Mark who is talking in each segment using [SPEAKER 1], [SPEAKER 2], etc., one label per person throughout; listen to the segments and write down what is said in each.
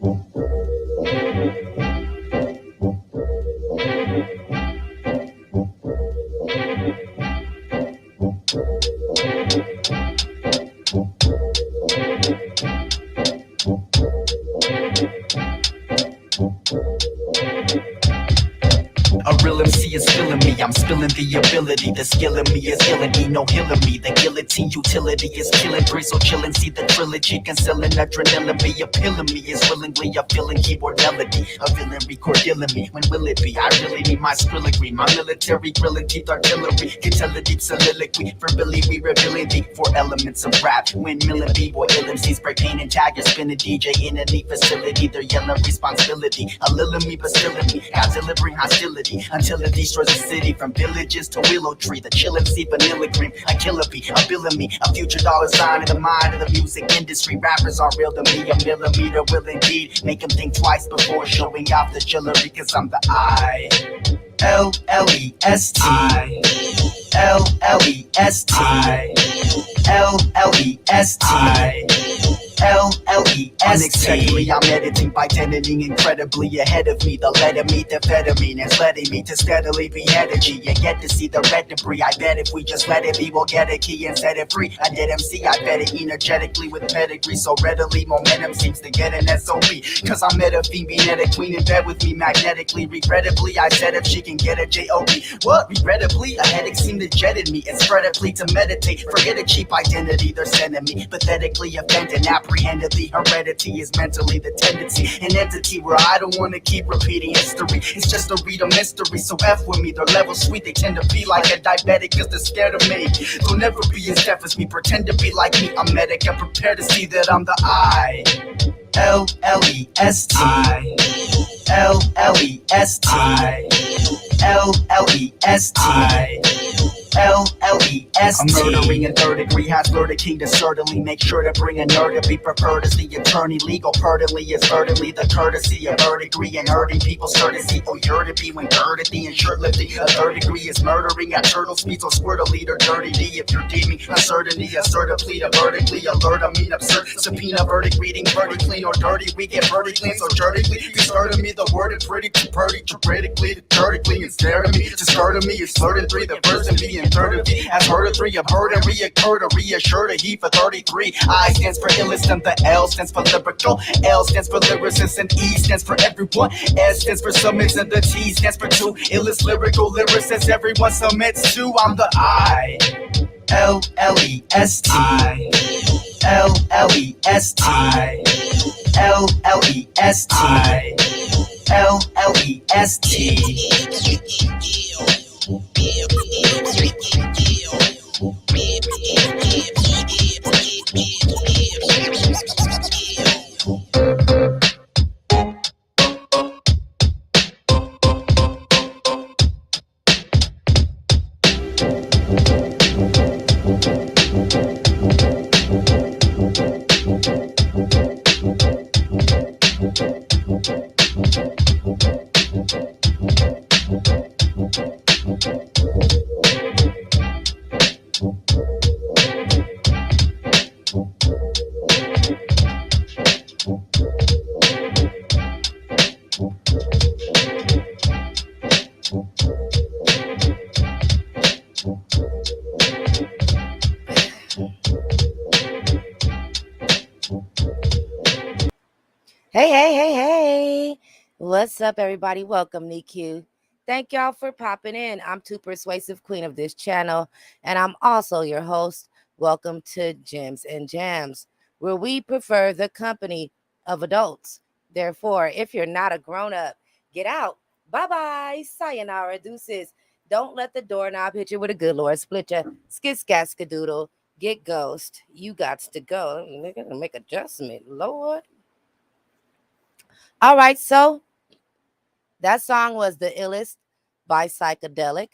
[SPEAKER 1] A real MC is feeling me, I'm spilling the ability. The skill in me is killing me, no healing me. The guillotine utility is killing free, so chillin'. See the trilogy, concealing adrenaline. Be appealing me is willingly a feeling keyboard melody. A villain record killing me, when will it be? I really need my skrillagree, my military grilling teeth artillery. Can tell a deep soliloquy, for Billy we revealing the four elements of rap. Windmilling b-boy, LMC, spray paint and tag, spin a DJ in a neat facility. They're yelling responsibility, a little me but still in me. Godzilla bring hostility until it destroys the city, from villages to willow tree. The chillin' see vanilla cream, a killer bee, a bill of me, a future dollar sign in the mind of the music industry. Rappers are real to me, a millimeter will indeed make them think twice before showing off the jewelry, cause I'm the I-L-L-E-S-T L-L-E-S-T L-L-E-S-T L-L-E-S-T. Unexpectedly, I'm editing by editing incredibly ahead of me. The lead of methamphetamine is letting me to steadily be energy and get to see the red debris. I bet if we just let it be, we'll get a key and set it free. I did MC, I bet it energetically with pedigree so readily. Momentum seems to get an SOB, cause I met a female queen in bed with me magnetically. Regrettably, I said if she can get a J-O-B. What? Regrettably, a headache seemed to jet in me. Incredibly to meditate, forget a cheap identity they're sending me. Pathetically offended, apprehendedly, heredity is mentally the tendency. An entity where I don't want to keep repeating history. It's just a read a mystery, so F with me. Their level sweet, they tend to be like a diabetic cause they're scared of me. They'll never be as deaf as me, pretend to be like me. I'm medic, I'm prepared to see that I'm the I-L-L-E-S-T L-L-E-S-T L-L-E-S-T L-L-E-S-T. I'm murdering in third degree, has lured the king to certainly make sure to bring a nerd to be preferred as the attorney. Legal pertinently is certainly the courtesy of third degree and hurting people's courtesy. Oh, you're to be when courtesy and shirt lifting. A third degree is murdering at turtle speed, so squirt a leader dirty D. If you're deeming uncertainty, assertively to vertically alert, I mean absurd. Subpoena verdict reading, verdict clean or dirty. We get verdict clean, so dirtily. You started me, the word is pretty, too pretty, critically, dirtically, it's there to me. Just heard of me, it's third and three, the first and B and third of D. Has heard of three, I've heard and reoccurred, a reassured, a he for 33. I stands for illest and the L stands for lyrical. L stands for lyricist and E stands for everyone. S stands for submits and the T stands for two. Illest lyrical lyricist, everyone submits to. I'm the I-L-L-E-S-T L-L-E-S-T L-L-E-S-T L-L-E-S-T.
[SPEAKER 2] Hey. What's up, everybody? Welcome, NQ. Thank y'all for popping in. I'm Too Persuasive, queen of this channel, and I'm also your host. Welcome to Gems and Jams, where we prefer the company of adults. Therefore, if you're not a grown-up, get out. Bye-bye. Sayonara. Deuces. Don't let the doorknob hit you with a good Lord. Split ya. Skit-scat-skadoodle. Get ghost. You got to go. Make adjustment, Lord. All right, so that song was The Illest by SYKODELIK.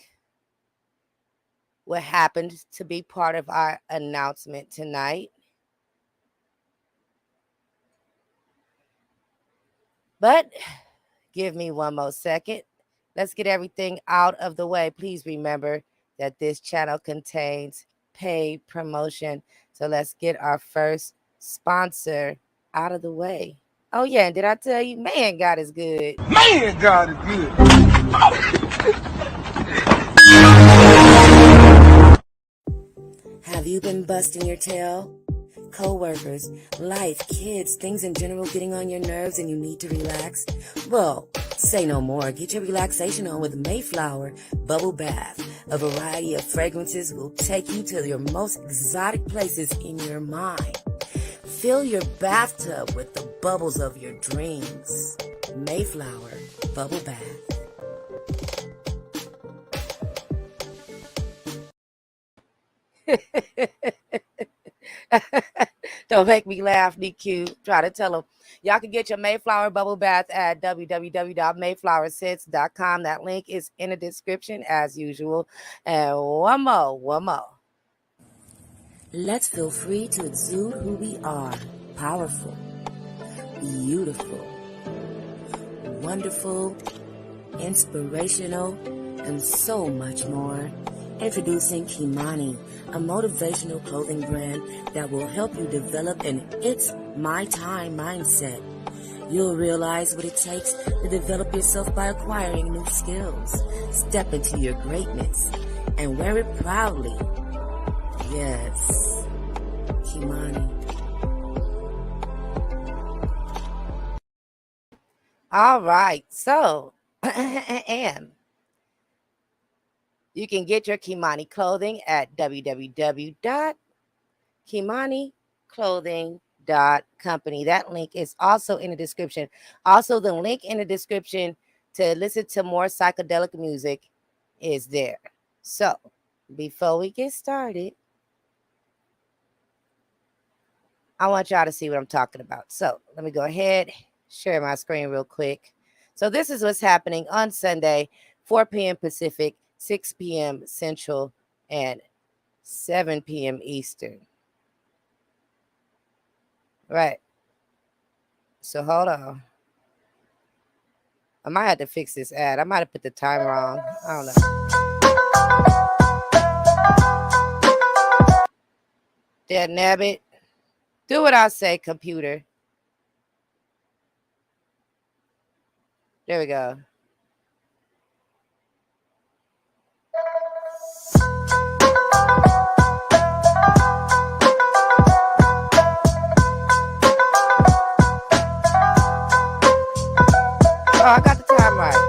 [SPEAKER 2] What happened to be part of our announcement tonight. But give me one more second. Let's get everything out of the way. Please remember that this channel contains paid promotion. So let's get our first sponsor out of the way. Oh, yeah. And did I tell you? Man, God is good.
[SPEAKER 3] Man, God is good.
[SPEAKER 2] Have you been busting your tail? Co-workers, life, kids, things in general getting on your nerves and you need to relax? Well, say no more. Get your relaxation on with Mayflower Bubble Bath. A variety of fragrances will take you to your most exotic places in your mind. Fill your bathtub with the bubbles of your dreams. Mayflower Bubble Bath. Don't make me laugh, DQ. Try to tell them. Y'all can get your Mayflower Bubble Bath at www.mayflowerscents.com. That link is in the description as usual. And one more. Let's feel free to exude who we are. Powerful, beautiful, wonderful, inspirational, and so much more. Introducing Kimani, a motivational clothing brand that will help you develop an "it's my time" mindset. You'll realize what it takes to develop yourself by acquiring new skills. Step into your greatness and wear it proudly. Yes, Kimani. All right, so, and you can get your Kimani clothing at www.kimaniclothing.company. That link is also in the description. Also, the link in the description to listen to more psychedelic music is there. So, before we get started, I want y'all to see what I'm talking about. So, let me go ahead, share my screen real quick. So, this is what's happening on Sunday, 4 p.m. Pacific, 6 p.m. Central, and 7 p.m. Eastern. Right. So hold on. I might have to fix this ad. I might have put the time wrong. I don't know. Dead nabbit. Do what I say, computer. There we go. Oh, I got the time right.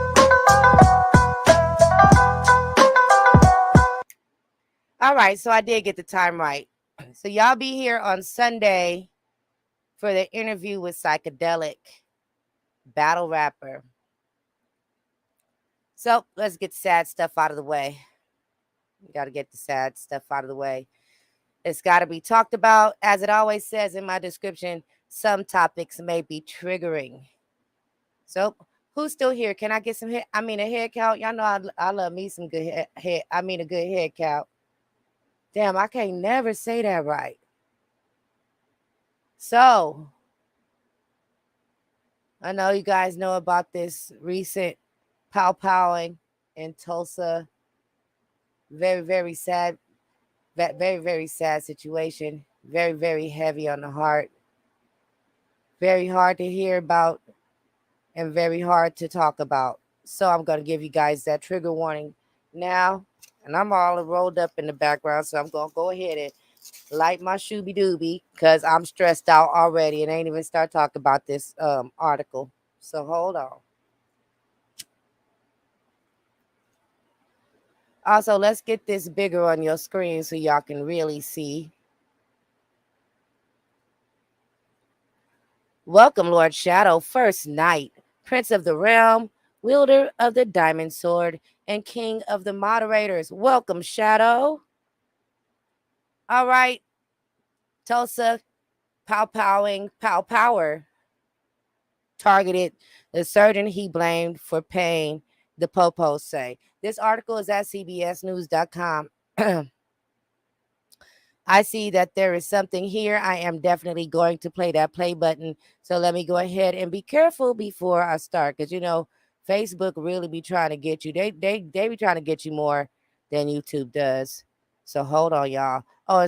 [SPEAKER 2] All right, so I did get the time right. So y'all be here on Sunday for the interview with SYKODELIK, battle rapper. So let's get the sad stuff out of the way. We got to get the sad stuff out of the way. It's got to be talked about. As it always says in my description, some topics may be triggering. So who's still here? Can I get some head? I mean, a head count. Y'all know I love me some good head. I mean, a good head count. Damn, I can't never say that right. So I know you guys know about this recent powing in Tulsa. Very, very sad. Very, very sad situation. Very, very heavy on the heart. Very hard to hear about and very hard to talk about. So I'm going to give you guys that trigger warning now. And I'm all rolled up in the background. So I'm going to go ahead and light my shooby dooby because I'm stressed out already and ain't even start talking about this article. So hold on. Also, let's get this bigger on your screen so y'all can really see. Welcome, Lord Shadow, First Knight, Prince of the Realm, wielder of the Diamond Sword, and King of the Moderators. Welcome, Shadow. All right. Tulsa, power. Targeted the surgeon he blamed for pain, the popos say. This article is at cbsnews.com. I see that there is something here. I am definitely going to play that play button. So let me go ahead and be careful before I start. Because, you know, Facebook really be trying to get you. They be trying to get you more than YouTube does. So hold on, y'all. Oh,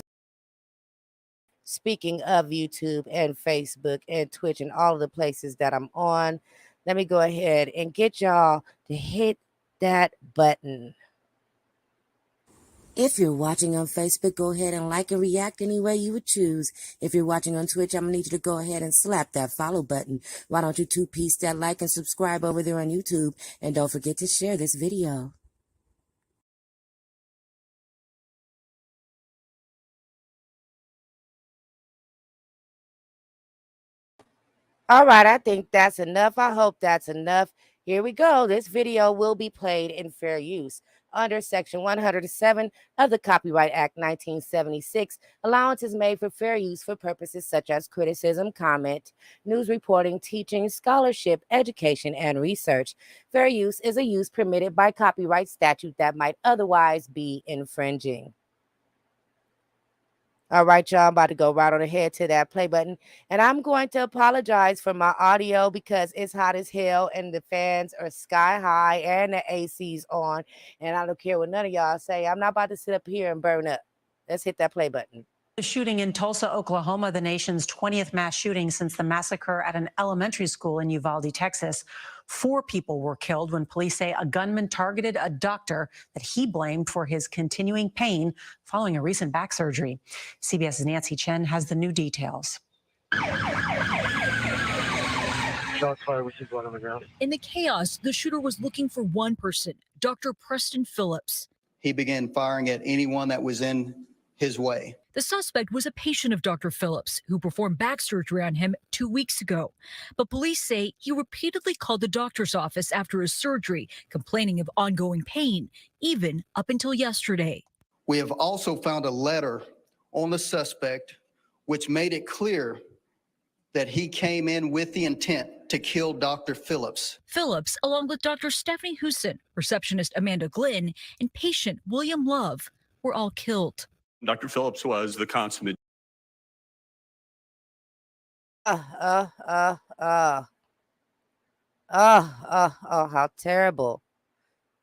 [SPEAKER 2] Speaking of YouTube and Facebook and Twitch and all of the places that I'm on, let me go ahead and get y'all to hit that button. If you're watching on Facebook, go ahead and like and react any way you would choose. If you're watching on Twitch, I'm going to need you to go ahead and slap that follow button. Why don't you two-piece that like and subscribe over there on YouTube? And don't forget to share this video. All right, I think that's enough. I hope that's enough. Here we go. This video will be played in fair use. Under Section 107 of the Copyright Act 1976, allowance is made for fair use for purposes such as criticism, comment, news reporting, teaching, scholarship, education, and research. Fair use is a use permitted by copyright statute that might otherwise be infringing. All right, y'all, I'm about to go right on ahead to that play button. And I'm going to apologize for my audio because it's hot as hell and the fans are sky high and the AC's on. And I don't care what none of y'all say. I'm not about to sit up here and burn up. Let's hit that play button.
[SPEAKER 3] The shooting in Tulsa, Oklahoma, the nation's 20th mass shooting since the massacre at an elementary school in Uvalde, Texas. 4 people were killed when police say a gunman targeted a doctor that he blamed for his continuing pain following a recent back surgery. CBS's Nancy Chen has the new details.
[SPEAKER 4] Shots fired, we see blood on the ground.
[SPEAKER 5] In the chaos, the shooter was looking for one person, Dr. Preston Phillips.
[SPEAKER 6] He began firing at anyone that was in his way.
[SPEAKER 5] The suspect was a patient of Dr. Phillips, who performed back surgery on him 2 weeks ago. But police say he repeatedly called the doctor's office after his surgery, complaining of ongoing pain, even up until yesterday.
[SPEAKER 6] We have also found a letter on the suspect which made it clear that he came in with the intent to kill Dr. Phillips.
[SPEAKER 5] Phillips, along with Dr. Stephanie Huson, receptionist Amanda Glynn, and patient William Love, were all killed.
[SPEAKER 7] Dr. Phillips was the consummate.
[SPEAKER 2] How terrible.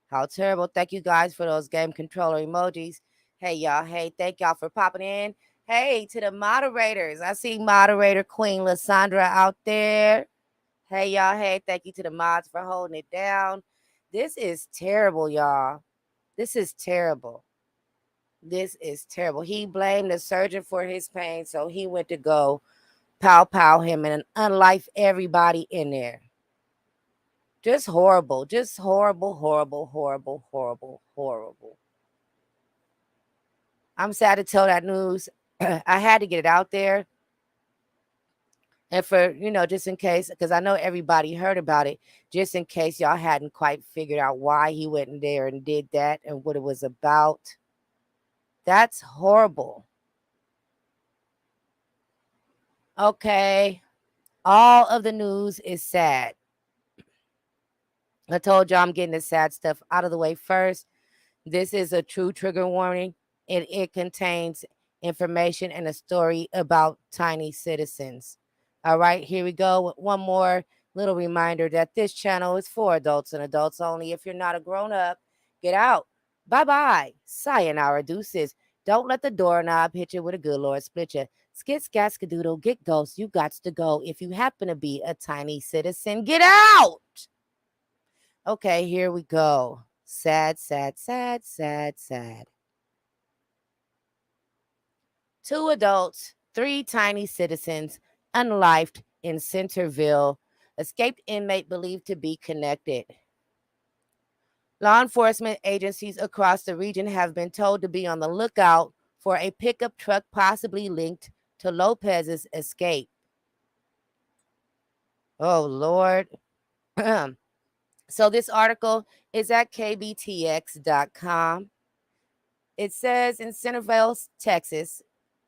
[SPEAKER 2] How terrible. Thank you guys for those game controller emojis. Hey, y'all. Hey, thank y'all for popping in. Hey, to the moderators. I see moderator Queen Lysandra out there. Hey, y'all. Hey, thank you to the mods for holding it down. This is terrible, y'all. This is terrible. This is terrible. He blamed the surgeon for his pain, so he went to go pow him and unlife everybody in there. Just horrible. Just horrible. I'm sad to tell that news. I had to get it out there. And for, just in case, because I know everybody heard about it, just in case y'all hadn't quite figured out why he went in there and did that and what it was about. That's horrible. Okay. All of the news is sad. I told y'all I'm getting the sad stuff out of the way first. This is a true trigger warning. It contains information and a story about tiny citizens. All right, here we go with one more little reminder that this channel is for adults and adults only. If you're not a grown-up, get out. Bye-bye. Sayonara deuces. Don't let the doorknob hit you with a good Lord split you. Skit, scat, skadoodle, get ghost. You got to go. If you happen to be a tiny citizen, get out. Okay, here we go. Sad. 2 adults, 3 tiny citizens, unlifed in Centerville. Escaped inmate believed to be connected. Law enforcement agencies across the region have been told to be on the lookout for a pickup truck possibly linked to Lopez's escape. Oh, Lord. So this article is at kbtx.com. It says in Centerville, Texas,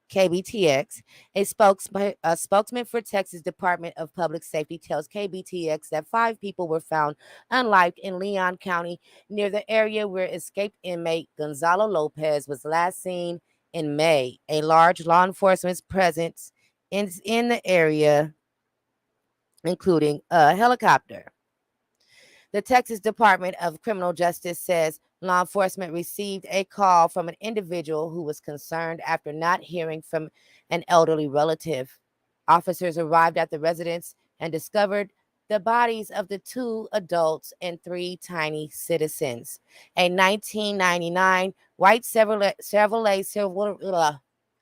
[SPEAKER 2] KBTX, a spokesman for Texas Department of Public Safety tells KBTX that 5 people were found unlived in Leon County near the area where escaped inmate Gonzalo Lopez was last seen in May. A large law enforcement presence in the area, including a helicopter. The Texas Department of Criminal Justice says Law enforcement received a call from an individual who was concerned after not hearing from an elderly relative. Officers arrived at the residence and discovered the bodies of the 2 adults and 3 tiny citizens. A 1999 white Chevrolet,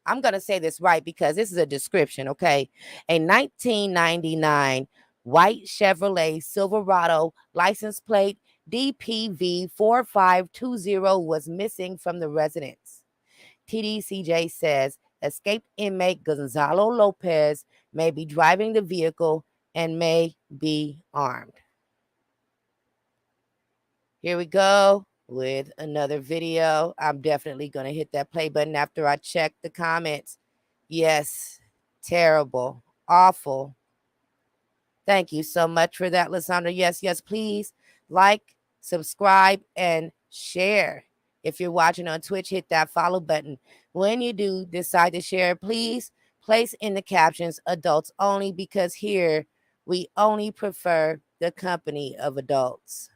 [SPEAKER 2] I'm going to say this right because this is a description, okay? A 1999 white Chevrolet Silverado license plate DPV 4520 was missing from the residence. TDCJ says escaped inmate Gonzalo Lopez may be driving the vehicle and may be armed. Here we go with another video. I'm definitely going to hit that play button after I check the comments. Yes, terrible, awful. Thank you so much for that, Lysandra. Yes, please like, subscribe, and share. If you're watching on Twitch, hit that follow button. When you do decide to share, please place in the captions adults only, because here we only prefer the company of adults.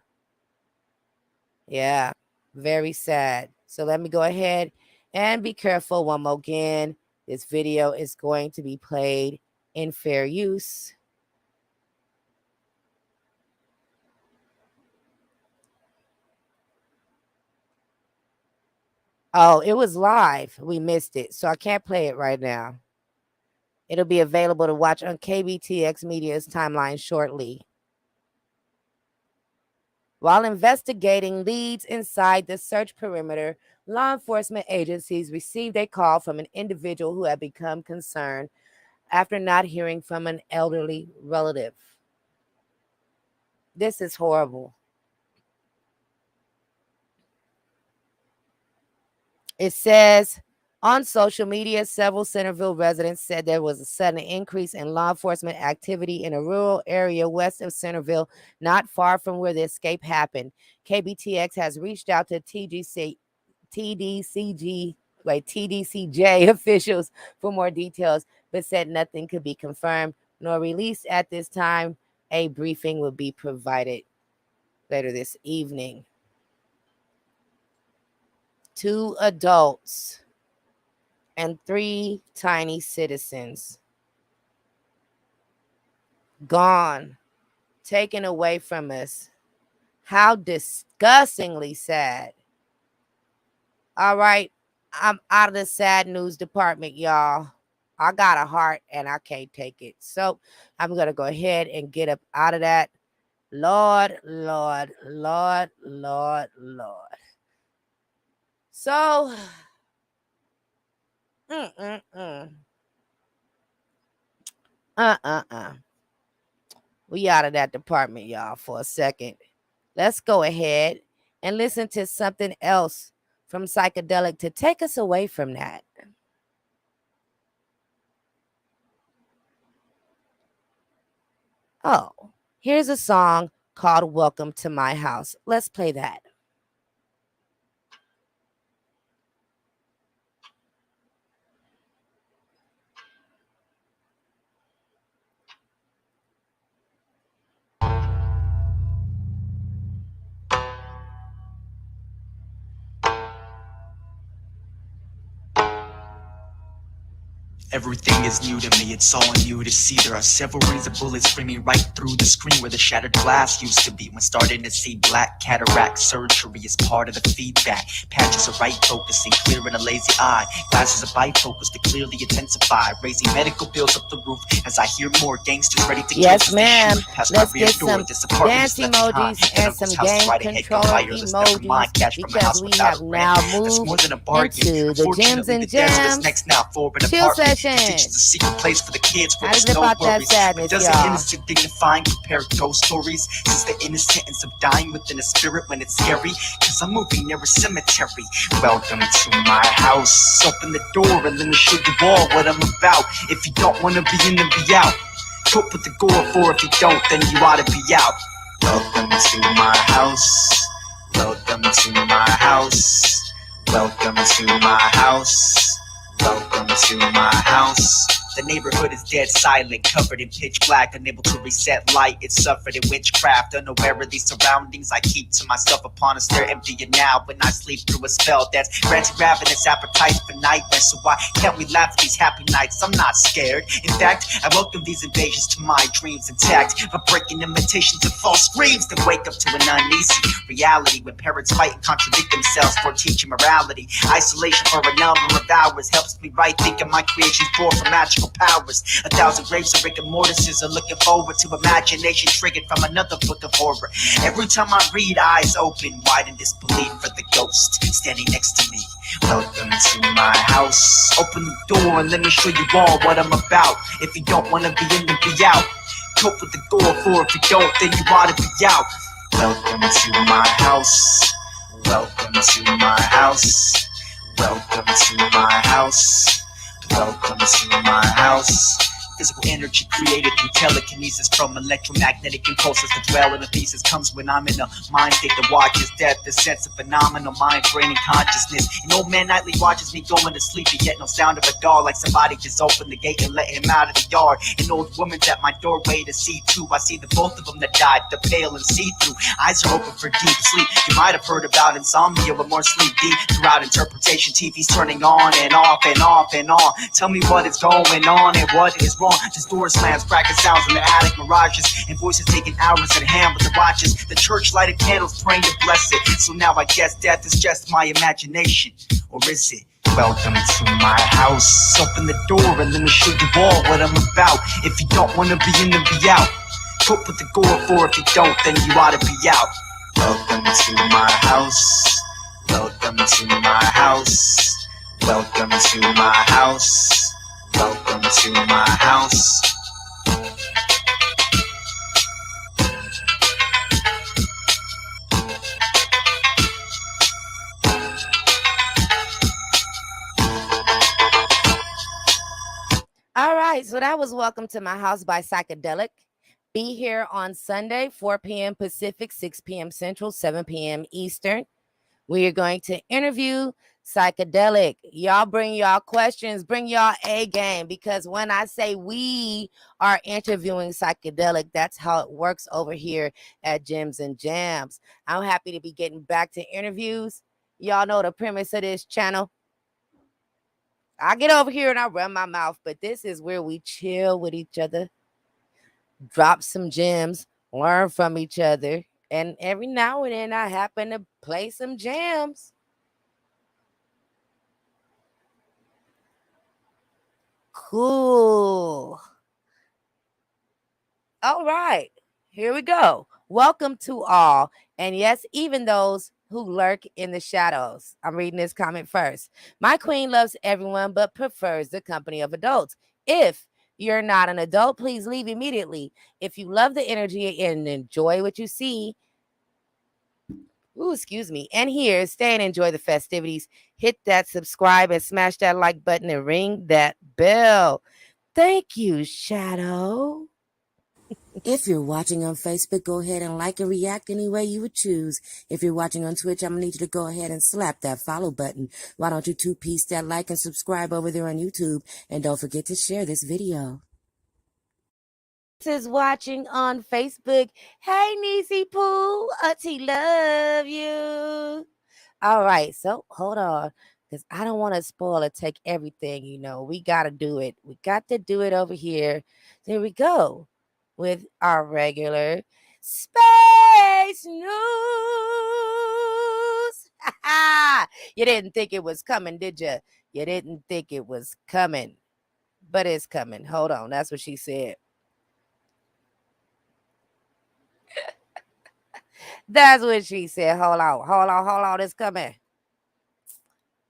[SPEAKER 2] Yeah, very sad. So let me go ahead and be careful one more again. This video is going to be played in fair use. Oh, it was live. We missed it, so I can't play it right now. It'll be available to watch on KBTX Media's timeline shortly. While investigating leads inside the search perimeter, law enforcement agencies received a call from an individual who had become concerned after not hearing from an elderly relative. This is horrible. It says, on social media, several Centerville residents said there was a sudden increase in law enforcement activity in a rural area west of Centerville, not far from where the escape happened. KBTX has reached out to TDCJ officials for more details, but said nothing could be confirmed nor released at this time. A briefing will be provided later this evening. 2 adults and 3 tiny citizens gone, taken away from us. How disgustingly sad. All right, I'm out of the sad news department, y'all. I got a heart and I can't take it. So I'm going to go ahead and get up out of that. Lord. So, we out of that department, y'all, for a second. Let's go ahead and listen to something else from Psychedelic to take us away from that. Oh, here's a song called Welcome to My House. Let's play that.
[SPEAKER 1] Everything is new to me, it's all new to see. There are several rings of bullets screaming right through the screen where the shattered glass used to be. When starting to see black, cataract surgery is part of the feedback. Patches of right focusing, clearing a lazy eye. Glasses of bifocus to clearly intensify. Raising medical bills up the roof as I hear more gangsters ready to kill.
[SPEAKER 2] Yes, ma'am. Let's get some dance emojis and some game controller emojis, because we have now moved into the gyms and gems chill session.
[SPEAKER 1] It's a secret place for the kids where there's no
[SPEAKER 2] about that
[SPEAKER 1] worries.
[SPEAKER 2] sadness,
[SPEAKER 1] Doesn't
[SPEAKER 2] y'all.
[SPEAKER 1] innocent dignifying compare ghost stories? Since the innocence of dying within a spirit when it's scary, cause I'm moving near a cemetery. Welcome to my house. Open the door and let me show you all what I'm about. If you don't wanna be in, then be out. Cope with the gore for, if you don't, then you ought to be out. Welcome to my house. Welcome to my house. Welcome to my house. Welcome to my house. The neighborhood is dead silent, covered in pitch black, unable to reset light. It's suffered in witchcraft, unaware of these surroundings. I keep to myself upon a stare, empty and now when I sleep through a spell that's granting ravenous appetites for nightmares. So why can't we laugh at these happy nights? I'm not scared. In fact, I welcome these invasions to my dreams intact, but breaking imitations of false screams that wake up to an uneasy reality when parents fight and contradict themselves for teaching morality. Isolation for a number of hours helps me right thinking my creation's born for magical powers. 1,000 graves of rigor mortises are looking forward to imagination triggered from another book of horror. Every time I read, eyes open wide in disbelief for the ghost standing next to me. Welcome to my house. Open the door and let me show you all what I'm about. If you don't wanna be in, then be out. Cope with the gore, for if you don't, then you ought to be out. Welcome to my house. Welcome to my house. Welcome to my house. Welcome to my house. Physical energy created through telekinesis from electromagnetic impulses to dwell in a thesis comes when I'm in a mind state that watches death. The sense of phenomenal mind, brain, and consciousness. An old man nightly watches me going to sleep, and yet no sound of a door, like somebody just opened the gate and let him out of the yard. An old woman's at my doorway to see too. I see the both of them that died, the pale and see-through. Eyes are open for deep sleep. You might have heard about insomnia, but more sleep deep throughout interpretation. TV's turning on and off and off and on. Tell me what is going on and what is wrong. Just door slams, cracking sounds in the attic mirages, and voices taking hours at hand with the watches. The church lighted candles praying to bless it. So now I guess death is just my imagination, or is it? Welcome to my house. Open the door and let me show you all what I'm about. If you don't wanna be in, then be out. Cope with the gore, for if you don't, then you ought to be out. Welcome to my house. Welcome to my house. Welcome to my house. Welcome to my house.
[SPEAKER 2] All right, so that was Welcome to My House by SYKODELIK. Be here on Sunday, 4 p.m. Pacific, 6 p.m. Central, 7 p.m. Eastern. We are going to interview SYKODELIK. Y'all bring y'all questions, bring y'all A game, because when I say we are interviewing SYKODELIK, that's how it works over here at Gems and Jams. I'm happy to be getting back to interviews. Y'all know the premise of this channel. I get over here and I run my mouth, but this is where we chill with each other, drop some gems, learn from each other, and every now and then I happen to play some jams. Cool. All right, here we go. Welcome to all, and yes, even those who lurk in the shadows. I'm reading this comment first. My queen loves everyone but prefers the company of adults. If you're not an adult, please leave immediately. If you love the energy and enjoy what you see, and here, stay and enjoy the festivities. Hit that subscribe and smash that like button and ring that bell. Thank you, Shadow. If you're watching on Facebook, go ahead and like and react any way you would choose. If you're watching on Twitch, I'm going to need you to go ahead and slap that follow button. Why don't you two-piece that like and subscribe over there on YouTube? And don't forget to share this video. This is watching on Facebook. Hey, Niecy Pooh. Auntie love you. All right, so hold on, because I don't want to spoil or take everything, We got to do it. We got to do it over here. There we go. With our regular space news. You didn't think it was coming, did you? You didn't think it was coming, but it's coming. Hold on. That's what she said. That's what she said. Hold on. It's coming.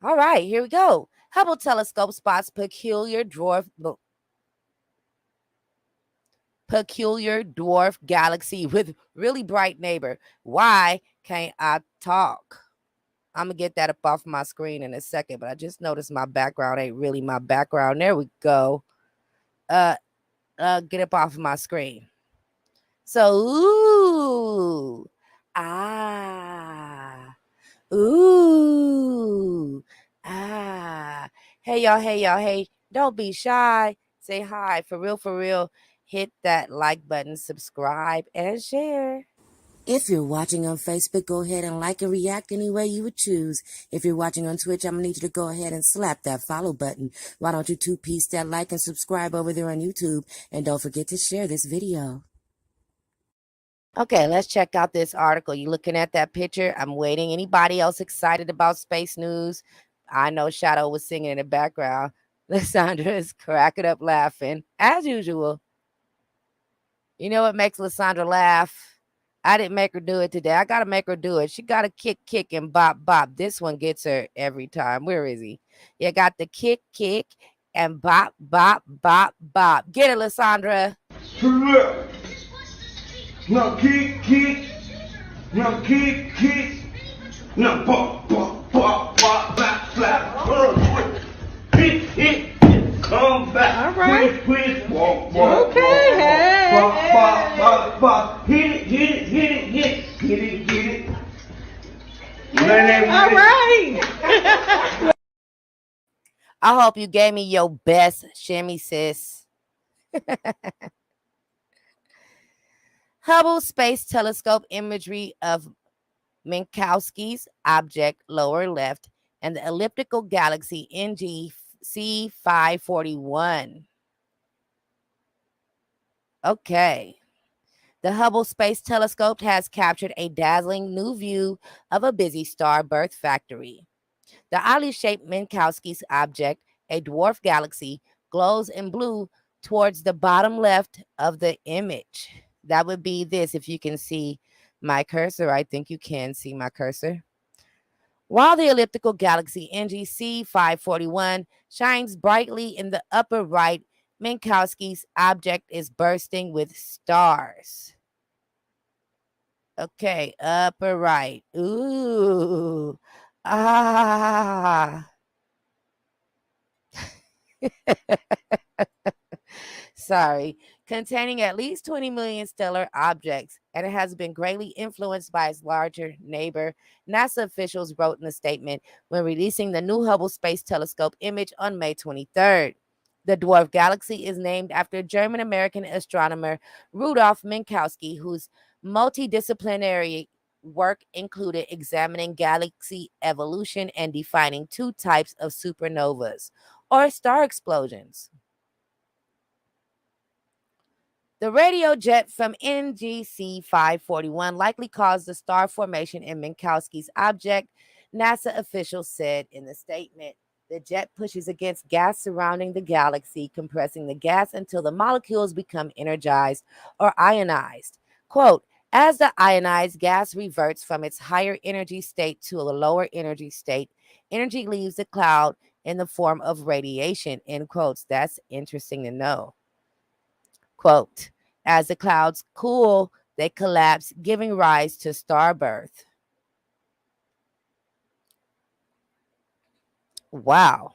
[SPEAKER 2] All right, here we go. Hubble telescope spots peculiar dwarf galaxy with really bright neighbor. Why can't I talk? I'm going to get that up off my screen in a second, but I just noticed my background ain't really my background. There we go. Get up off of my screen. So, ooh, hey y'all, hey. Don't be shy. say hi. For real, hit that like button, subscribe, and share. If you're watching on Facebook, go ahead and like and react any way you would choose. If you're watching on Twitch, I'm going to need you to go ahead and slap that follow button. Why don't you two-piece that like and subscribe over there on YouTube? And don't forget to share this video. Okay, let's check out this article. You looking at that picture? I'm waiting. Anybody else excited about space news? I know Shadow was singing in the background. Lysandra is cracking up laughing, as usual. You know what makes Lysandra laugh? I didn't make her do it today. I got to make her do it. She got to kick, and bop. This one gets her every time. Where is he? You got the kick, and bop. Get it, Lysandra.
[SPEAKER 8] No kick. No kick. No pop, slap. Hit. Come back.
[SPEAKER 9] All right.
[SPEAKER 8] Quick. Walk.
[SPEAKER 9] Okay. Hey.
[SPEAKER 8] Bop. Hit it.
[SPEAKER 9] All right.
[SPEAKER 2] I hope you gave me your best shimmy, sis. Hubble Space Telescope imagery of Minkowski's object lower left and the elliptical galaxy NGC 541. Okay. The Hubble Space Telescope has captured a dazzling new view of a busy star birth factory. The oddly shaped Minkowski's object, a dwarf galaxy, glows in blue towards the bottom left of the image. That would be this if you can see my cursor. I think you can see my cursor. While the elliptical galaxy NGC 541 shines brightly in the upper right, Minkowski's object is bursting with stars. Okay, upper right. Ooh. Ah. Sorry. Containing at least 20 million stellar objects, and it has been greatly influenced by its larger neighbor, NASA officials wrote in a statement when releasing the new Hubble Space Telescope image on May 23rd. The dwarf galaxy is named after German-American astronomer Rudolf Minkowski, whose multidisciplinary work included examining galaxy evolution and defining two types of supernovas, or star explosions. The radio jet from NGC 541 likely caused the star formation in Minkowski's object, NASA officials said in the statement. The jet pushes against gas surrounding the galaxy, compressing the gas until the molecules become energized or ionized. Quote, as the ionized gas reverts from its higher energy state to a lower energy state, energy leaves the cloud in the form of radiation, end quotes. That's interesting to know. Quote, as the clouds cool, they collapse, giving rise to star birth. Wow.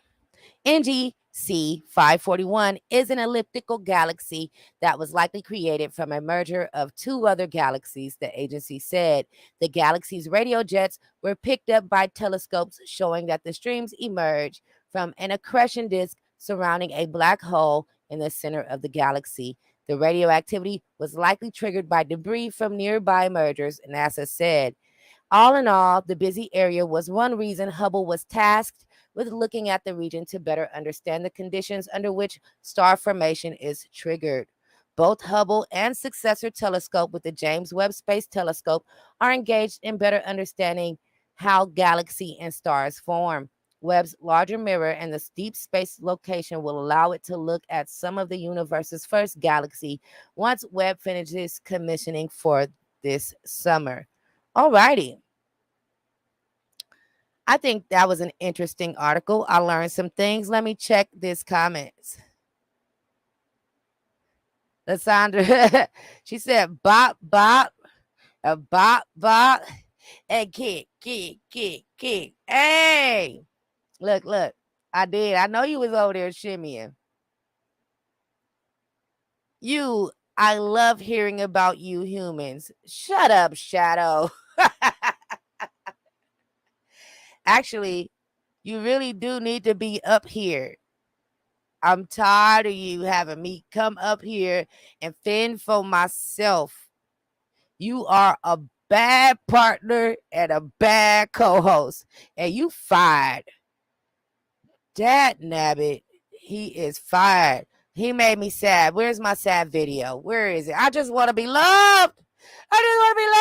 [SPEAKER 2] NGC 541 is an elliptical galaxy that was likely created from a merger of two other galaxies, the agency said. The galaxy's radio jets were picked up by telescopes showing that the streams emerge from an accretion disk surrounding a black hole in the center of the galaxy. The radioactivity was likely triggered by debris from nearby mergers, NASA said. All in all, the busy area was one reason Hubble was tasked with looking at the region to better understand the conditions under which star formation is triggered. Both Hubble and successor telescope with the James Webb Space Telescope are engaged in better understanding how galaxy and stars form. Webb's larger mirror and the deep space location will allow it to look at some of the universe's first galaxy once Webb finishes commissioning for this summer. Alrighty. I think that was an interesting article. I learned some things. Let me check these comments. Lysandra, she said bop, and kick. Hey, look. I did. I know you was over there shimmying. I love hearing about you humans. Shut up, Shadow. Actually, you really do need to be up here. I'm tired of you having me come up here and fend for myself. You are a bad partner and a bad co-host, and you fired. Dad nabbit, he is fired. He made me sad. Where's my sad video? Where is it? I just want to be loved. I just want to be loved.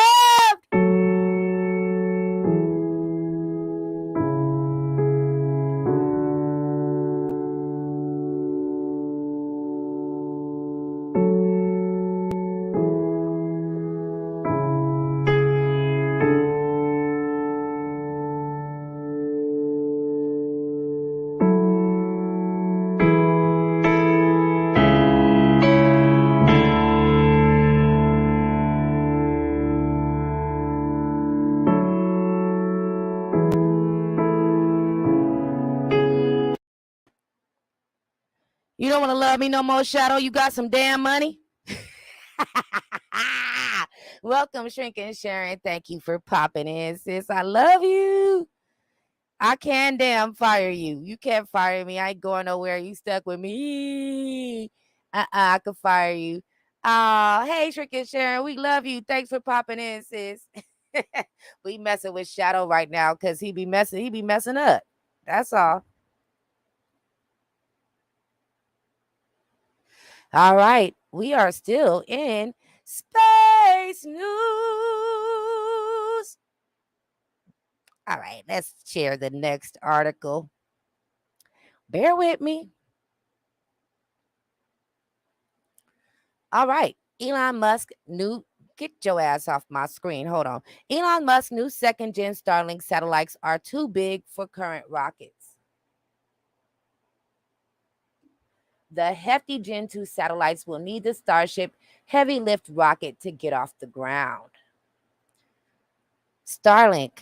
[SPEAKER 2] You don't want to love me no more, Shadow? You got some damn money? Welcome, Shrinking Sharon. Thank you for popping in, sis. I love you. I can damn fire you. You can't fire me. I ain't going nowhere. You stuck with me. I could fire you. Hey, Shrinking Sharon. We love you. Thanks for popping in, sis. We messing with Shadow right now because he be messing up. That's all. All right, we are still in space news. All right, let's share the next article. Bear with me. All right, Elon Musk get your ass off my screen. Hold on. Elon Musk's new second-gen Starlink satellites are too big for current rockets. The hefty Gen 2 satellites will need the Starship heavy lift rocket to get off the ground. Starlink,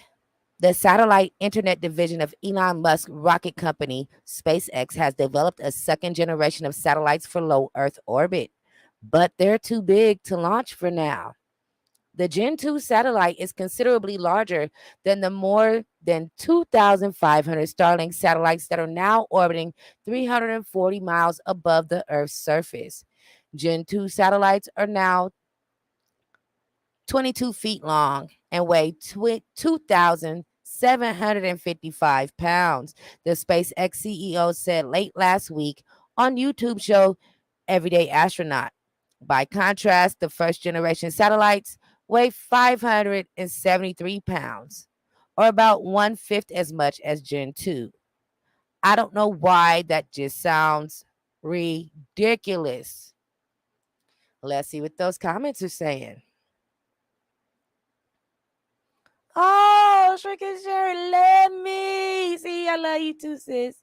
[SPEAKER 2] the satellite internet division of Elon Musk's rocket company, SpaceX, has developed a second generation of satellites for low Earth orbit, but they're too big to launch for now. The Gen 2 satellite is considerably larger than the more than 2,500 Starlink satellites that are now orbiting 340 miles above the Earth's surface. Gen 2 satellites are now 22 feet long and weigh 2,755 pounds, the SpaceX CEO said late last week on YouTube show Everyday Astronaut. By contrast, the first generation satellites weigh 573 pounds, or about 1/5 as much as Gen 2. I don't know why that just sounds ridiculous. Let's see what those comments are saying. Oh, Shrinking Sharon, love me. See, I love you too, sis.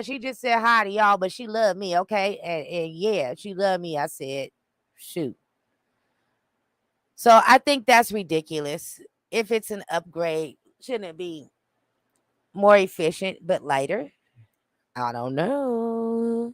[SPEAKER 2] She just said hi to y'all, but she loved me, okay? And yeah, she loved me. I said, shoot. So I think that's ridiculous. If it's an upgrade, shouldn't it be more efficient but lighter? I don't know.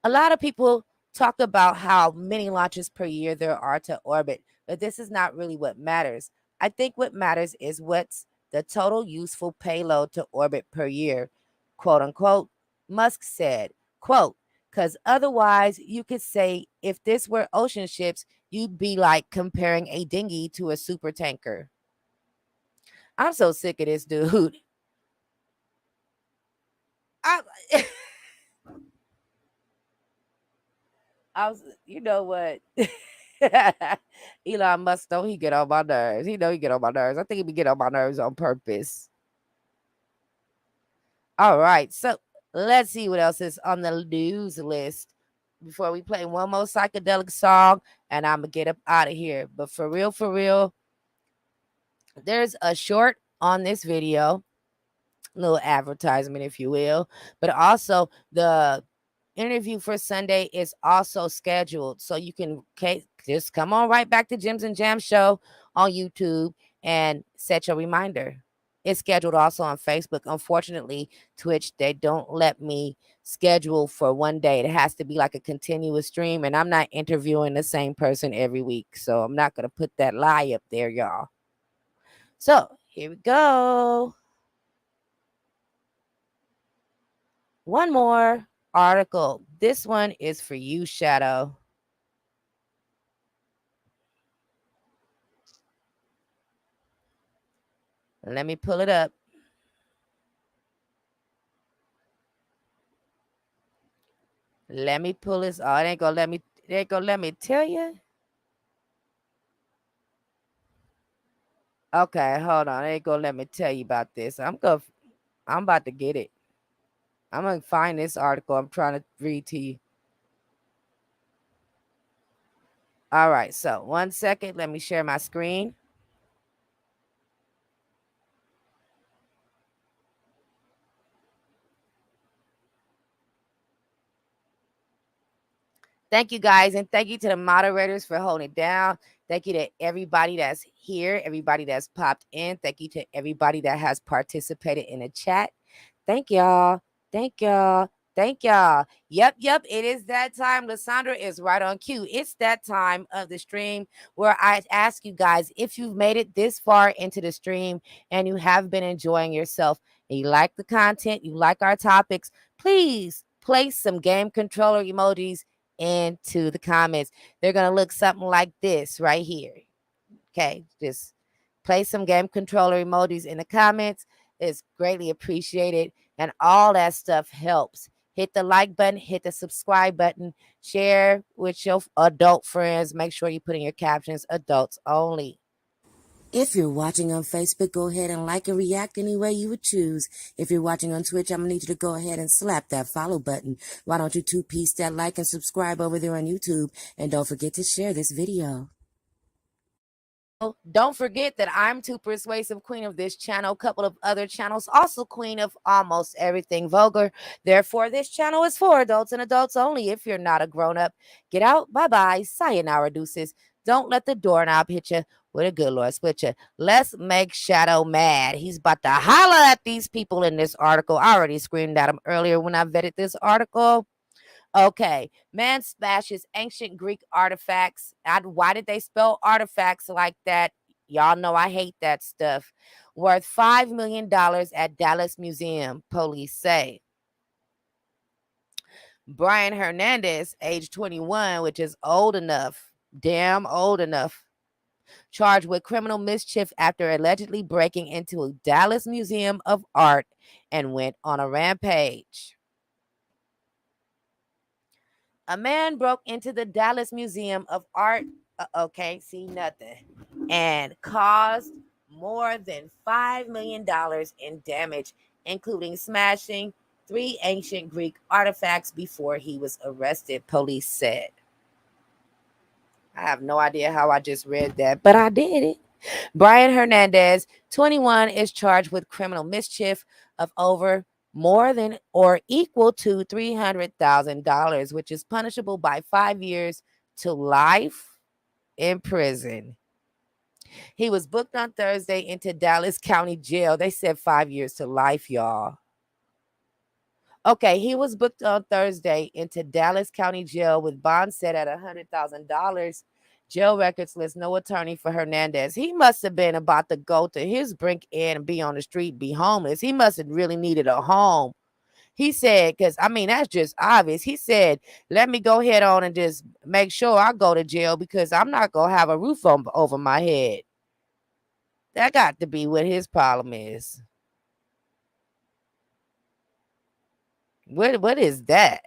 [SPEAKER 2] A lot of people talk about how many launches per year there are to orbit, but this is not really what matters. I think what matters is what's the total useful payload to orbit per year, quote unquote. Musk said, quote, because otherwise you could say if this were ocean ships, you'd be like comparing a dinghy to a super tanker. I'm so sick of this dude. You know what? Elon Musk, don't he get on my nerves? He know he get on my nerves. I think he be get on my nerves on purpose. All right, so let's see what else is on the news list before we play one more psychedelic song, and I'm gonna get up out of here. But for real, there's a short on this video, little advertisement, if you will, but also the interview for Sunday is also scheduled. So you can just come on right back to Jims and Jam show on YouTube and set your reminder. It's scheduled also on Facebook. Unfortunately, Twitch, they don't let me schedule for one day. It has to be like a continuous stream, and I'm not interviewing the same person every week. So I'm not going to put that lie up there, y'all. So here we go. One more article. This one is for you, Shadow. Let me pull it up. Let me pull this. Oh, it ain't gonna let me. It ain't gonna let me tell you. Okay, hold on. It ain't gonna let me tell you about this. I'm about to get it. I'm gonna find this article. I'm trying to read to you. All right. So 1 second. Let me share my screen. Thank you guys, and thank you to the moderators for holding it down. Thank you to everybody that's here, everybody that's popped in. Thank you to everybody that has participated in the chat. Thank y'all. Thank y'all. Thank y'all. Yep. It is that time. Lysandra is right on cue. It's that time of the stream where I ask you guys, if you've made it this far into the stream and you have been enjoying yourself and you like the content, you like our topics, please place some game controller emojis into the comments. They're going to look something like this right here. Okay, just place some game controller emojis in the comments. It's greatly appreciated, and all that stuff helps. Hit the like button, hit the subscribe button, share with your adult friends. Make sure you put in your captions, adults only. If you're watching on Facebook, go ahead and like and react any way you would choose. If you're watching on Twitch, I'm going to need you to go ahead and slap that follow button. Why don't you two-piece that like and subscribe over there on YouTube? And don't forget to share this video. Don't forget that I'm Too Persuasive, queen of this channel, a couple of other channels, also queen of almost everything vulgar. Therefore, this channel is for adults and adults only. If you're not a grown-up, get out. Bye-bye. Sayonara deuces. Don't let the doorknob hit you with a good Lord split you. Let's make Shadow mad. He's about to holler at these people in this article. I already screamed at him earlier when I vetted this article. Okay, man smashes ancient Greek artifacts. Why did they spell artifacts like that? Y'all know I hate that stuff. Worth $5 million at Dallas Museum, police say. Brian Hernandez, age 21, which is old enough, damn old enough, charged with criminal mischief after allegedly breaking into a Dallas Museum of Art and went on a rampage. A man broke into the Dallas Museum of Art, can't see nothing, and caused more than $5 million in damage, including smashing 3 ancient Greek artifacts before he was arrested, police said. I have no idea how I just read that, but I did it. Brian Hernandez, 21, is charged with criminal mischief of over more than or equal to $300,000, which is punishable by 5 years to life in prison. He was booked on Thursday into Dallas County Jail. They said 5 years to life, y'all. Okay, he was booked on Thursday into Dallas County Jail with bond set at $100,000. Jail records list no attorney for Hernandez. He must have been about to go to his brink end and be on the street, be homeless. He must have really needed a home. He said, because I mean, that's just obvious. He said, let me go ahead on and just make sure I go to jail because I'm not going to have a roof over my head. That got to be what his problem is. What is that?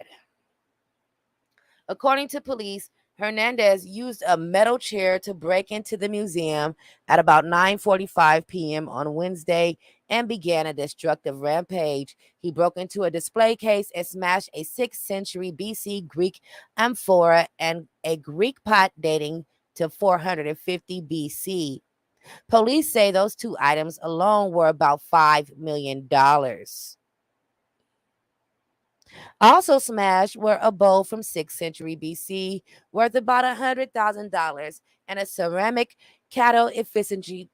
[SPEAKER 2] According to police, Hernandez used a metal chair to break into the museum at about 9:45 p.m. on Wednesday and began a destructive rampage. He broke into a display case and smashed a 6th century BC Greek amphora and a Greek pot dating to 450 BC. Police say those 2 items alone were about $5 million. Also smashed were a bowl from 6th century BC worth about $100,000 and a ceramic cattle effigy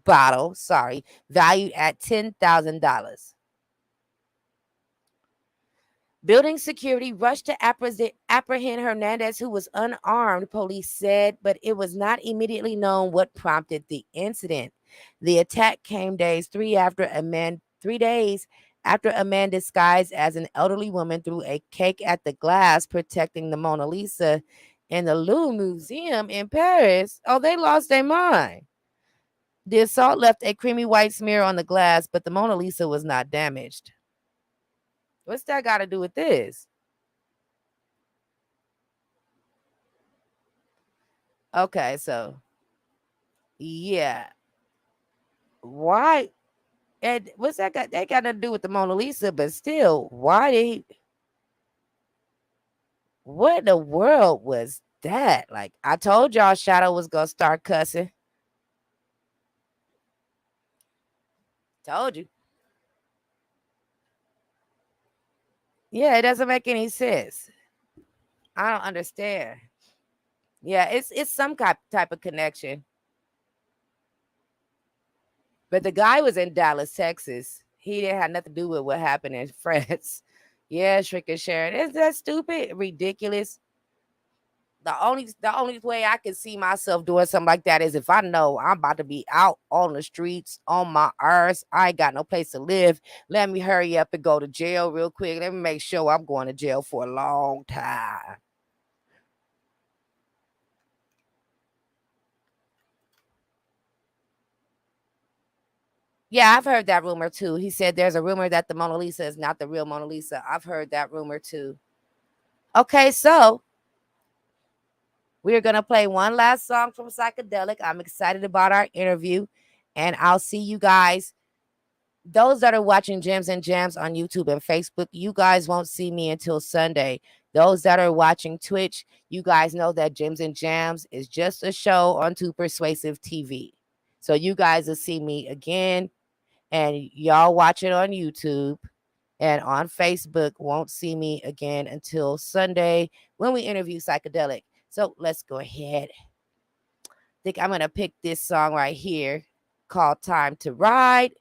[SPEAKER 2] bottle, valued at $10,000. Building security rushed to apprehend Hernandez, who was unarmed, police said, but it was not immediately known what prompted the incident. The attack came days 3 after a man 3 days after a man disguised as an elderly woman threw a cake at the glass protecting the Mona Lisa in the Louvre Museum in Paris. Oh, they lost their mind. The assault left a creamy white smear on the glass, but the Mona Lisa was not damaged. What's that got to do with this? Okay, so yeah. Why? And what's that got? That got to do with the Mona Lisa, but still, why did he? What in the world was that? Like, I told y'all Shadow was gonna start cussing. Told you. Yeah, it doesn't make any sense. I don't understand. Yeah, it's some type of connection. But the guy was in Dallas, Texas. He didn't have nothing to do with what happened in France. Yeah, Shrink and Sharon. Is that stupid? Ridiculous. The only way I can see myself doing something like that is if I know I'm about to be out on the streets on my arse. I ain't got no place to live. Let me hurry up and go to jail real quick. Let me make sure I'm going to jail for a long time. Yeah, I've heard that rumor too. He said there's a rumor that the Mona Lisa is not the real Mona Lisa. I've heard that rumor too. Okay, so we're going to play one last song from Psychedelic. I'm excited about our interview, and I'll see you guys. Those that are watching Gems and Jams on YouTube and Facebook, you guys won't see me until Sunday. Those that are watching Twitch, you guys know that Gems and Jams is just a show on Too Persuasive TV. So you guys will see me again, and y'all watch it on YouTube and on Facebook won't see me again until Sunday when we interview Psychedelic. So let's go ahead. I think I'm going to pick this song right here called Time to Ride.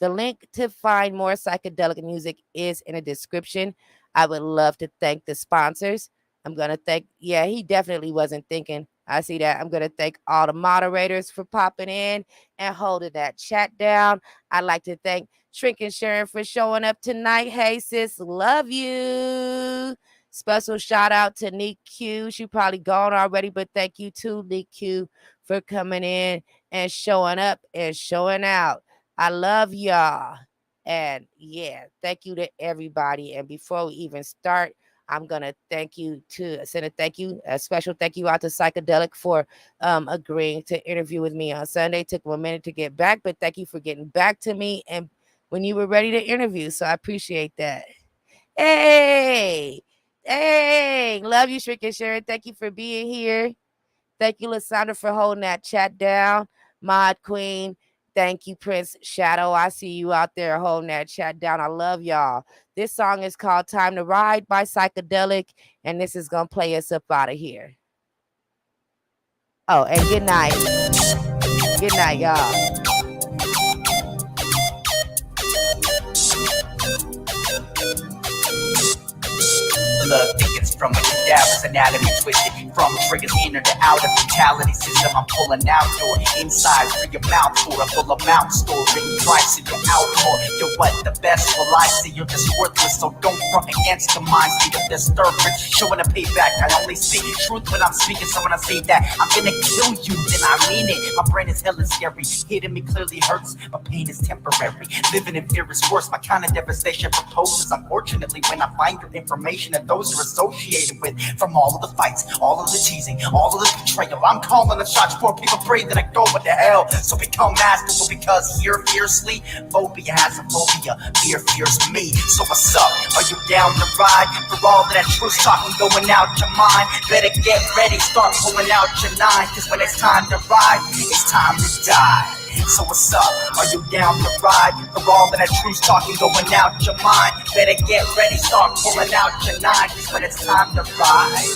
[SPEAKER 2] The link to find more psychedelic music is in the description. I would love to thank the sponsors. I'm going to thank, yeah, he definitely wasn't thinking. I see that. I'm going to thank all the moderators for popping in and holding that chat down. I'd like to thank Shrink and Sharon for showing up tonight. Hey, sis, love you. Special shout out to Neek Q. She probably gone already, but thank you to Neek Q for coming in and showing up and showing out. I love y'all. And yeah, thank you to everybody. And before we even start, I'm going to send a special thank you out to Psychedelic for agreeing to interview with me on Sunday. Took a minute to get back, but thank you for getting back to me and when you were ready to interview. So I appreciate that. Hey, love you, Shrink and Sharon. Thank you for being here. Thank you, Lysandra, for holding that chat down. Mod Queen. Thank you, Prince Shadow. I see you out there holding that chat down. I love y'all. This song is called Time to Ride by Psychedelic, and this is going to play us up out of here. Oh, and good night. Good night, y'all.
[SPEAKER 1] Look, thinkings from a cadaver's anatomy twisted. From triggers inner to outer brutality system, I'm pulling out your inside for your mouth for a full amount. Storing price in your alcohol. You're what the best will I see. You're just worthless, so don't front against the mind state of disturbance. Showing a payback, I only speak truth when I'm speaking. So when I say that I'm gonna kill you, then I mean it. My brain is hella scary. Hitting me clearly hurts, but pain is temporary. Living in fear is worse. My kind of devastation proposes. Unfortunately, when I find your information and those are associated with, from all of the fights, all of the teasing, all of the betrayal, I'm calling the shots for people pray that I go what the hell. So become masterful because here fiercely, phobia has a phobia, fear fears me. So what's up? Are you down to ride? For all of that truth talking going out your mind, better get ready, start pulling out your nine. Cause when it's time to ride, it's time to die. So what's up? Are you down to ride? For all of that truth talking going out your mind, better get ready, start pulling out your nine. Cause when it's time to ride,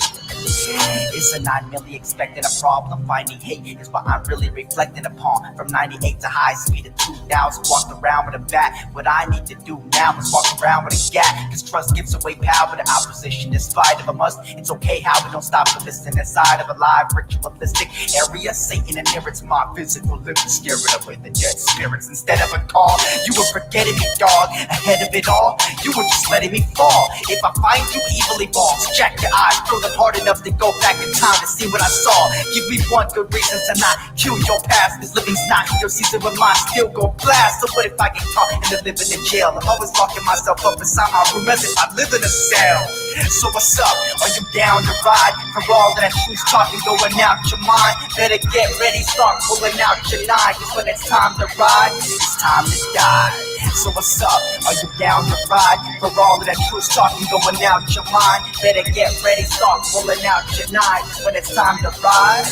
[SPEAKER 1] Isn't I merely expecting a problem? Finding hate is what I'm really reflecting upon. From 98 to high speed of 2000, walked around with a bat. What I need to do now is walk around with a gap. Cause trust gives away power to opposition in spite of a must. It's okay how we don't stop to listen inside of a live ritualistic area. Satan inherits my physical living, scaring away the dead spirits instead of a call. You were forgetting me, dog. Ahead of it all, you were just letting me fall. If I find you evilly balls, jack your eyes, throw them hard enough to go back in time to see what I saw. Give me one good reason to not kill your past, cause living's not your season when mine still go blast. So what if I get caught and then living in jail? I'm always locking myself up inside my room as if I live in a cell. So what's up? Are you down to ride? For all that truth talking going out your mind, better get ready, start pulling out your knife. Cause when it's time to ride, it's time to die. So what's up? Are you down to ride? For all of that truth talking going out your mind, better get ready, start pulling out your knife. Cause when it's time to ride,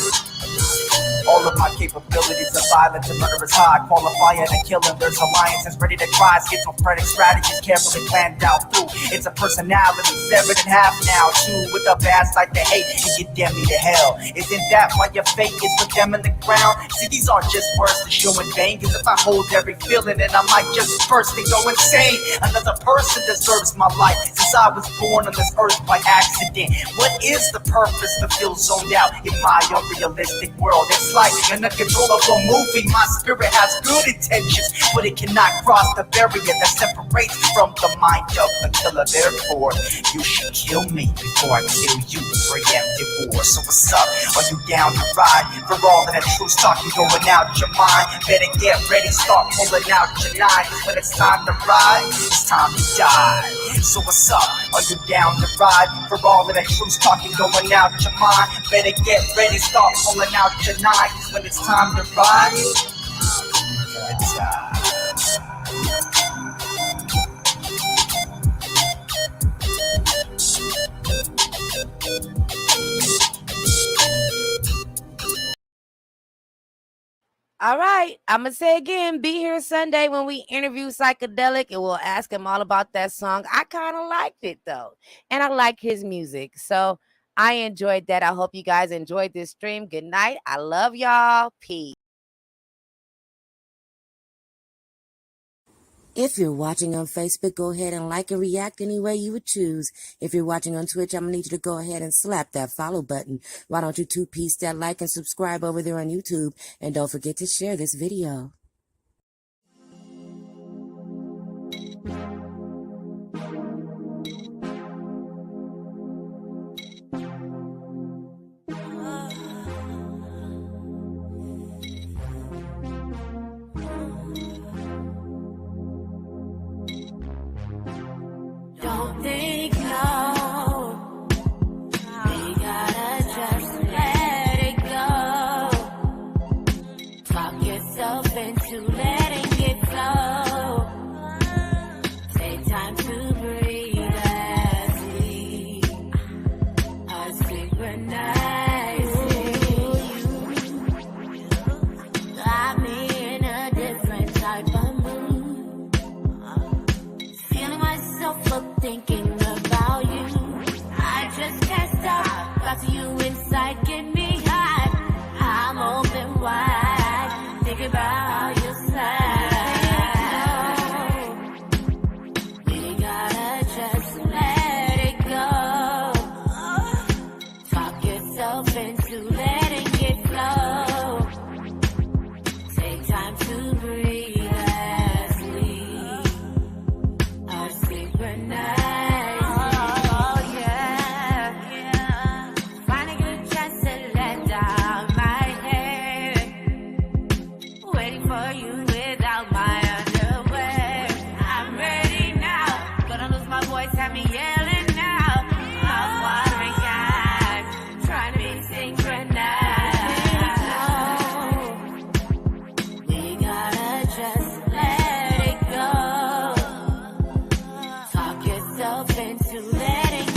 [SPEAKER 1] all of my capabilities are violent and murderous high. Qualifying and killing, there's alliances ready to cry. Schizophrenic strategies carefully planned out through. It's a personality severed in half now. Two with a past like the hate and you damn me to hell. Isn't that why your fate is with them in the ground? See, these aren't just words to show in vain. Cause if I hold every feeling, then I might just burst and go insane. Another person deserves my life since I was born on this earth by accident. What is the purpose to feel zoned out in my unrealistic world? It's like an uncontrollable movie. My spirit has good intentions, but it cannot cross the barrier that separates from the mind of the killer. Therefore, you should kill me before I kill you. Preemptive war. So what's up? Are you down to ride? For all of that truth talking going out your mind, better get ready, start pulling out your knife. Cause when it's time to ride, it's time to die. So what's up? Are you down to ride? For all of that truth talking going out your mind, better get ready, start pulling out your knife. Cause when it's time to ride, it's time.
[SPEAKER 2] All right, I'm gonna say again, be here Sunday when we interview Psychedelic and we'll ask him all about that song. I kind of liked it though, and I like his music, so I enjoyed that. I hope you guys enjoyed this stream. Good night. I love y'all. Peace. If you're watching on Facebook, go ahead and like and react any way you would choose. If you're watching on Twitch, I'm going to need you to go ahead and slap that follow button. Why don't you two-piece that like and subscribe over there on YouTube? And don't forget to share this video.
[SPEAKER 10] Don't think no, we gotta just let it go. Talk yourself into letting it flow. Take time to breathe as we are synchronizing. Got me in a different type of mood. Feeling myself up, thinking about you. I just can't stop. Got to you inside, get me high. I'm open wide, think about your side. We gotta just let it go. Talk yourself into letting it flow. Take time to breathe as we are synchronized. Oh yeah, yeah. Finally get a chance to let down my hair. Waiting for you without my underwear. I'm ready now. Gonna lose my voice, have me yelling now. Mouth watering eyes, trying to be synchronized. We gotta just let it go. Talk yourself into letting